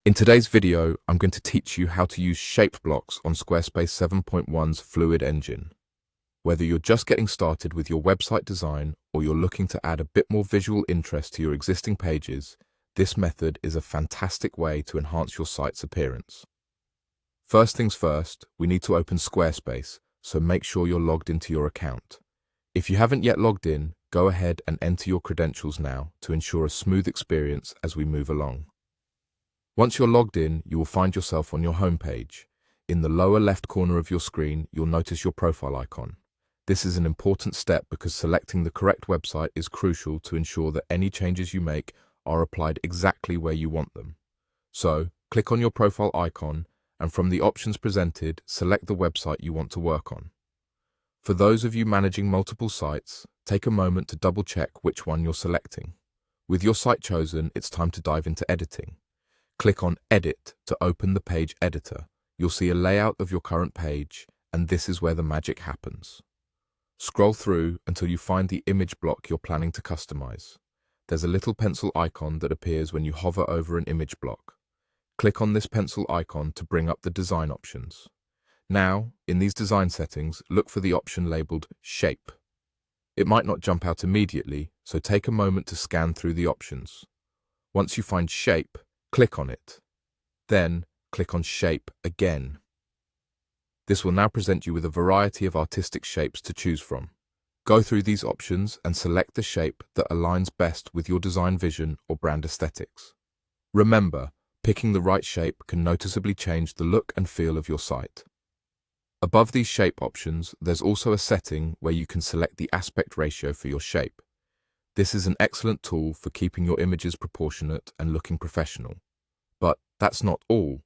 In today's video, I'm going to teach you how to use shape blocks on Squarespace 7.1's Fluid engine. Whether you're just getting started with your website design or you're looking to add a bit more visual interest to your existing pages, this method is a fantastic way to enhance your site's appearance. First things first, we need to open Squarespace, so make sure you're logged into your account. If you haven't yet logged in, go ahead and enter your credentials now to ensure a smooth experience as we move along. Once you're logged in, you will find yourself on your home page. In the lower left corner of your screen, you'll notice your profile icon. This is an important step because selecting the correct website is crucial to ensure that any changes you make are applied exactly where you want them. So, click on your profile icon, and from the options presented, select the website you want to work on. For those of you managing multiple sites, take a moment to double-check which one you're selecting. With your site chosen, it's time to dive into editing. Click on Edit to open the page editor. You'll see a layout of your current page, and this is where the magic happens. Scroll through until you find the image block you're planning to customize. There's a little pencil icon that appears when you hover over an image block. Click on this pencil icon to bring up the design options. Now, in these design settings, look for the option labeled Shape. It might not jump out immediately, so take a moment to scan through the options. Once you find Shape, click on it. Then, click on Shape again. This will now present you with a variety of artistic shapes to choose from. Go through these options and select the shape that aligns best with your design vision or brand aesthetics. Remember, picking the right shape can noticeably change the look and feel of your site. Above these shape options, there's also a setting where you can select the aspect ratio for your shape. This is an excellent tool for keeping your images proportionate and looking professional. But that's not all.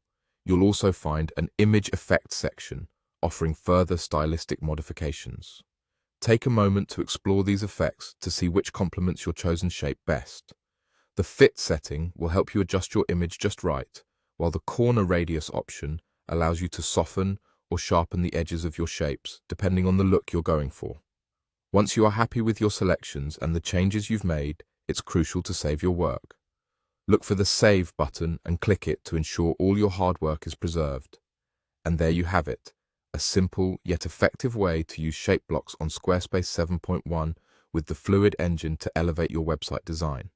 You'll also find an image effects section offering further stylistic modifications. Take a moment to explore these effects to see which complements your chosen shape best. The fit setting will help you adjust your image just right, while the corner radius option allows you to soften or sharpen the edges of your shapes depending on the look you're going for. Once you are happy with your selections and the changes you've made, it's crucial to save your work. Look for the Save button and click it to ensure all your hard work is preserved. And there you have it, a simple yet effective way to use shape blocks on Squarespace 7.1 with the Fluid engine to elevate your website design.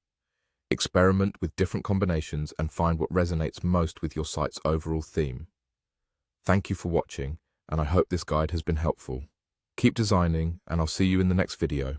Experiment with different combinations and find what resonates most with your site's overall theme. Thank you for watching, and I hope this guide has been helpful. Keep designing, and I'll see you in the next video.